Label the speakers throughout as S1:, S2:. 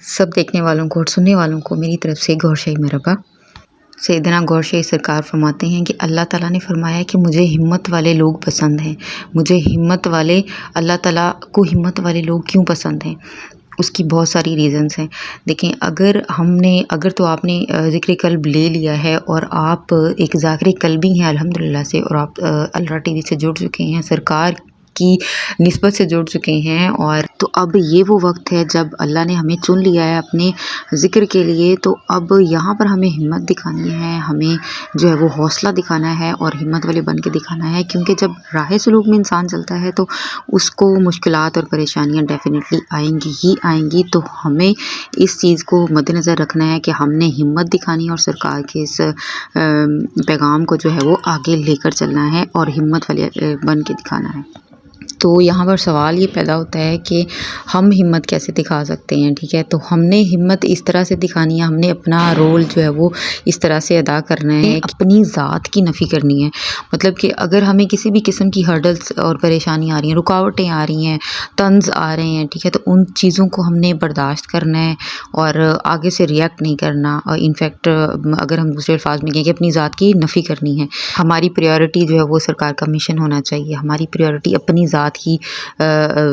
S1: सब देखने वालों को और सुनने वालों को मेरी तरफ से गौर शाही मरहबा। सैयदना गौर शाही सरकार फरमाते हैं कि अल्लाह ताला ने फरमाया कि मुझे हिम्मत वाले लोग पसंद हैं। मुझे हिम्मत वाले अल्लाह ताला को हिम्मत वाले लोग क्यों पसंद हैं? उसकी बहुत सारी रीज़न्स हैं। देखें, अगर तो आपने ज़िक्र क़ल्ब ले लिया है और आप एक ज़ाकिर क़ल्बी हैं अल्हम्दुलिल्लाह से, और आप अलरा टीवी से जुड़ चुके हैं, सरकार की निस्बत से जुड़ चुके हैं, और तो अब ये वो वक्त है जब अल्लाह ने हमें चुन लिया है अपने ज़िक्र के लिए। तो अब यहाँ पर हमें हिम्मत दिखानी है, हमें जो है वो हौसला दिखाना है और हिम्मत वाले बन के दिखाना है, क्योंकि जब राह सलूक में इंसान चलता है तो उसको मुश्किलात और परेशानियाँ डेफ़िनेटली आएंगी ही आएंगी। तो हमें इस चीज़ को मद्देनज़र रखना है कि हमने हिम्मत दिखानी है और सरकार के इस पैगाम को जो है वो आगे लेकर चलना है और हिम्मत वाले बन के दिखाना है। तो यहाँ पर सवाल ये पैदा होता है कि हम हिम्मत कैसे दिखा सकते हैं, ठीक है। तो हमने हिम्मत इस तरह से दिखानी है, हमने अपना रोल जो है वो इस तरह से अदा करना है, अपनी ज़ात की नफ़ी करनी है। मतलब कि अगर हमें किसी भी किस्म की हर्डल्स और परेशानी आ रही हैं, रुकावटें आ रही हैं, तंज़ आ रहे हैं, ठीक है, तो उन चीज़ों को हमने बर्दाश्त करना है और आगे से रिएक्ट नहीं करना। और इनफैक्ट अगर हम दूसरे अल्फाज में कहें कि अपनी ज़ात की नफ़ी करनी है। हमारी प्रायोरिटी जो है वो सरकार का मिशन होना चाहिए। हमारी प्रायोरिटी अपनी ज़ात की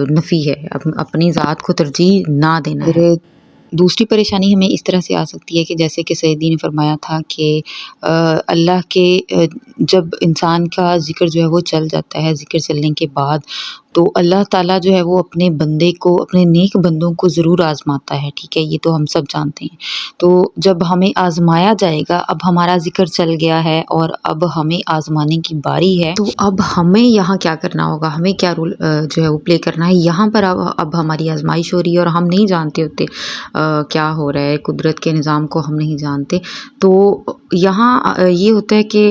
S1: नफ़ी है, अपनी ज़ात को तरजीह ना देना है। दूसरी परेशानी हमें इस तरह से आ सकती है कि जैसे कि सैयदी ने फरमाया था कि अल्लाह के जब इंसान का ज़िक्र जो है वो चल जाता है, ज़िक्र चलने के बाद तो अल्लाह ताला जो है वो अपने बंदे को, अपने नेक बंदों को ज़रूर आज़माता है, ठीक है, ये तो हम सब जानते हैं। तो जब हमें आज़माया जाएगा, अब हमारा ज़िक्र चल गया है और अब हमें आज़माने की बारी है, तो अब हमें यहाँ क्या करना होगा, हमें क्या रोल जो है वो प्ले करना है। यहाँ पर अब हमारी आज़माइश हो रही है और हम नहीं जानते होते क्या हो रहा है, कुदरत के निज़ाम को हम नहीं जानते। तो यहाँ ये होता है कि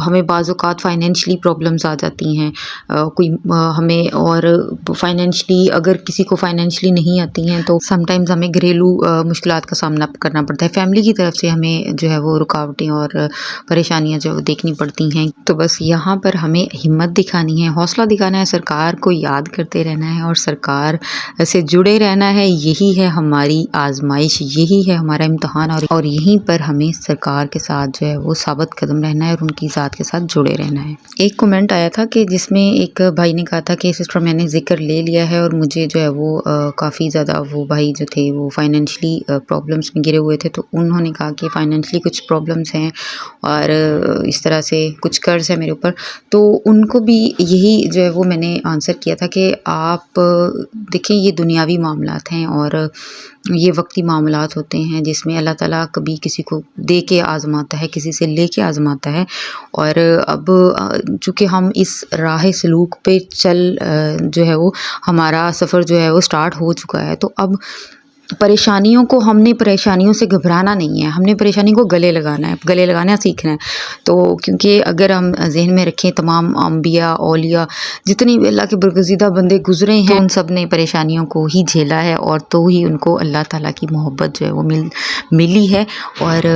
S1: हमें बाज़ औक़ात फ़ाइनेंशियली प्रॉब्लम्स आ जाती हैं, कोई हमें, और फ़ाइनेंशियली अगर किसी को फ़ाइनेंशियली नहीं आती हैं तो समटाइम्स हमें घरेलू मुश्किलात का सामना करना पड़ता है। फैमिली की तरफ से हमें जो है वो रुकावटें और परेशानियाँ जो देखनी पड़ती हैं। तो बस यहाँ पर हमें हिम्मत दिखानी है, हौसला दिखाना है, सरकार को याद करते रहना है और सरकार से जुड़े रहना है। यही है हमारी आज़माइश, यही है हमारा इम्तिहान, और यहीं पर हमें सरकार के साथ जो है वो साबित कदम रहना है और उनकी ज़ात के साथ जुड़े रहना है। एक कमेंट आया था कि जिसमें एक भाई ने कहा था कि सिस्टर मैंने ज़िक्र ले लिया है और मुझे जो है वो काफ़ी ज़्यादा, वो भाई जो थे वो फाइनेंशियली प्रॉब्लम्स में गिरे हुए थे, तो उन्होंने कहा कि फाइनेंशियली कुछ प्रॉब्लम्स हैं और इस तरह से कुछ कर्ज़ है मेरे ऊपर। तो उनको भी यही जो है वो मैंने आंसर किया था कि आप देखें, ये दुनियावी मामलात हैं और ये वक्ती मामलात होते हैं जिसमें अल्लाह ताला कभी किसी को दे के आज़माता है, किसी से ले के आज़माता है। और अब चूँकि हम इस राह सलूक पे जो है वो हमारा सफ़र जो है वो स्टार्ट हो चुका है, तो अब हमने परेशानियों से घबराना नहीं है, हमने परेशानी को गले लगाना सीखना है। तो क्योंकि अगर हम ज़हन में रखें, तमाम अंबिया, औलिया, जितनी भी अल्लाह के बरगुज़ीदा बंदे गुज़रे हैं, उन सब ने परेशानियों को ही झेला है और तो ही उनको अल्लाह ताला की मोहब्बत जो है वो मिली है। और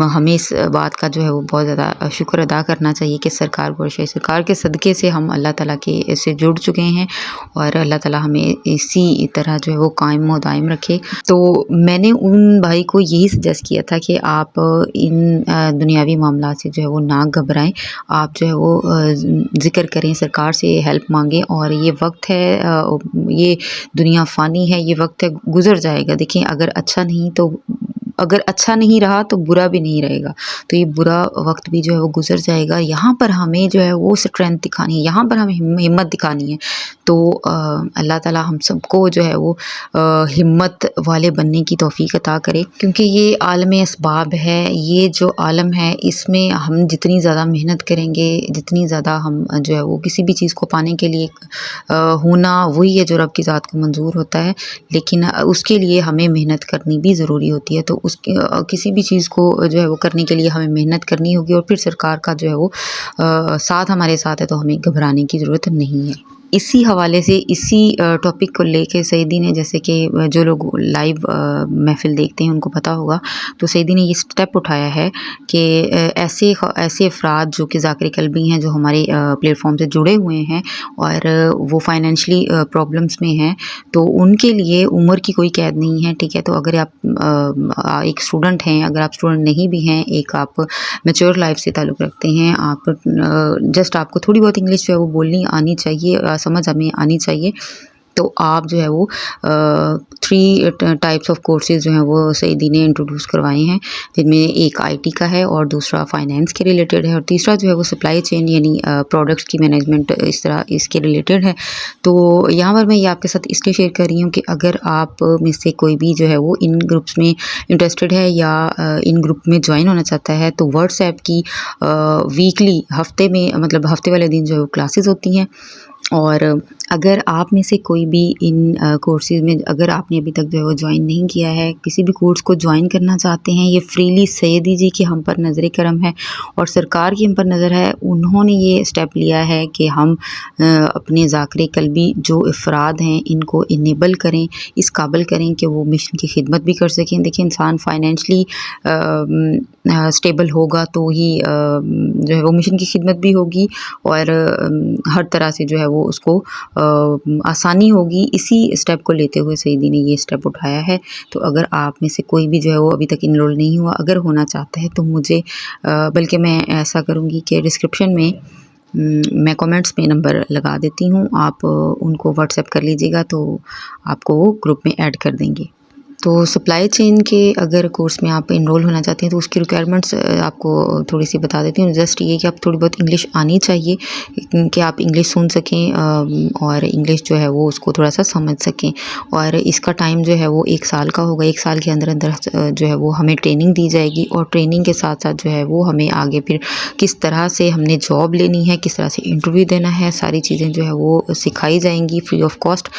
S1: हमें इस बात का जो है वो बहुत ज़्यादा शुक्र अदा करना चाहिए कि सरकार के सदक़े से हम अल्लाह ताला के से जुड़ चुके हैं और अल्लाह ताला हमें इसी तरह जो है वो कायम व दायम रखे। तो मैंने उन भाई को यही सजेस्ट किया था कि आप इन दुनियावी मामला से जो है वो ना घबराएं, आप जो है वो ज़िक्र करें, सरकार से हेल्प मांगें। और ये वक्त है, ये दुनिया फ़ानी है, ये वक्त है, गुज़र जाएगा। देखिए, अगर अच्छा नहीं रहा तो बुरा भी नहीं रहेगा, तो ये बुरा वक्त भी जो है वो गुज़र जाएगा। यहाँ पर हमें जो है वो स्ट्रेंथ दिखानी है, यहाँ पर हमें हिम्मत दिखानी है। तो अल्लाह ताला हम सबको जो है वो हिम्मत वाले बनने की तौफ़ीक अता करे, क्योंकि ये आलम असबाब है। ये जो आलम है, इसमें हम जितनी ज़्यादा मेहनत करेंगे, जितनी ज़्यादा हम जो है वो किसी भी चीज़ को पाने के लिए होना वही है जो रब की ज़ात को मंजूर होता है, लेकिन उसके लिए हमें मेहनत करनी भी ज़रूरी होती है। तो किसी भी चीज़ को जो है वो करने के लिए हमें मेहनत करनी होगी और फिर सरकार का जो है वो साथ हमारे साथ है, तो हमें घबराने की ज़रूरत नहीं है। इसी हवाले से इसी टॉपिक को लेके सईदी ने, जैसे कि जो लोग लाइव महफ़िल देखते हैं उनको पता होगा, तो सईदी ने ये स्टेप उठाया है कि ऐसे अफ़राद जो कि ज़ाकिर क़ल्बी हैं, जो हमारे प्लेटफ़ॉर्म से जुड़े हुए हैं और वो फाइनेंशियली प्रॉब्लम्स में हैं, तो उनके लिए उम्र की कोई कैद नहीं है, ठीक है। तो अगर आप एक स्टूडेंट हैं, अगर आप स्टूडेंट नहीं भी हैं, एक आप मैच्योर लाइफ से ताल्लुक़ रखते हैं, आप जस्ट आपको थोड़ी बहुत इंग्लिश जो है वो बोलनी आनी चाहिए, समझ हमें आनी चाहिए, तो आप जो है वो 3 टाइप्स ऑफ कोर्सेज़ जो हैं वो सईदी ने इंट्रोड्यूस करवाए हैं, जिनमें एक आईटी का है और दूसरा फाइनेंस के रिलेटेड है और तीसरा जो है वो सप्लाई चेन यानी प्रोडक्ट्स की मैनेजमेंट, इस तरह इसके रिलेटेड है। तो यहाँ पर मैं ये आपके साथ इसलिए शेयर कर रही हूँ कि अगर आप में से कोई भी जो है वो इन ग्रुप्स में इंटरेस्टेड है या इन ग्रुप में ज्वाइन होना चाहता है, तो व्हाट्सएप की वीकली हफ्ते में, मतलब हफ्ते वाले दिन जो है वो क्लासेस होती हैं। और अगर आप में से कोई भी इन कोर्सेज़ में, अगर आपने अभी तक जो है वो ज्वाइन नहीं किया है, किसी भी कोर्स को ज्वाइन करना चाहते हैं, ये फ्रीली सईदी जी की हम पर नज़र करम है और सरकार की हम पर नज़र है। उन्होंने ये स्टेप लिया है कि हम अपने ज़ाकिर क़ल्बी जो अफ़राद हैं इनको इनेबल करें, इस काबिल करें कि वो मिशन की खिदमत भी कर सकें। देखिए, इंसान फाइनेंशली स्टेबल होगा तो ही जो है वो मिशन की खिदमत भी होगी और हर तरह से जो है वो उसको आसानी होगी। इसी स्टेप को लेते हुए सईदी ने ये स्टेप उठाया है। तो अगर आप में से कोई भी जो है वो अभी तक इनरोल नहीं हुआ, अगर होना चाहता है, तो मुझे बल्कि मैं ऐसा करूँगी कि डिस्क्रिप्शन में मैं कमेंट्स में नंबर लगा देती हूँ, आप उनको व्हाट्सएप कर लीजिएगा, तो आपको वो ग्रुप में ऐड कर देंगे। तो सप्लाई चेन के अगर कोर्स में आप इनरोल होना चाहते हैं, तो उसकी रिक्वायरमेंट्स आपको थोड़ी सी बता देती हूँ। जस्ट ये कि आप थोड़ी बहुत इंग्लिश आनी चाहिए कि आप इंग्लिश सुन सकें और इंग्लिश जो है वो उसको थोड़ा सा समझ सकें। और इसका टाइम जो है वो 1 साल का होगा। 1 साल के अंदर अंदर जो है वो हमें ट्रेनिंग दी जाएगी और ट्रेनिंग के साथ साथ जो है वो हमें आगे फिर किस तरह से हमने जॉब लेनी है, किस तरह से इंटरव्यू देना है, सारी चीज़ें जो है वो सिखाई जाएंगी फ्री ऑफ कॉस्ट।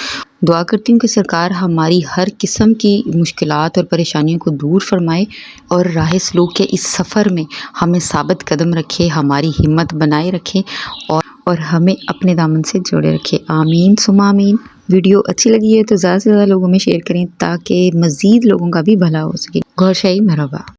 S1: दुआ करती हूँ कि सरकार हमारी हर किस्म की मुश्किलात और परेशानियों को दूर फरमाए और राह सलूक के इस सफ़र में हमें साबित कदम रखे, हमारी हिम्मत बनाए रखे और हमें अपने दामन से जोड़े रखे। आमीन सुमा आमीन। वीडियो अच्छी लगी है तो ज़्यादा से ज़्यादा लोगों में शेयर करें ताकि मज़ीद लोगों का भी भला हो सके। गौर शाही मरहबा।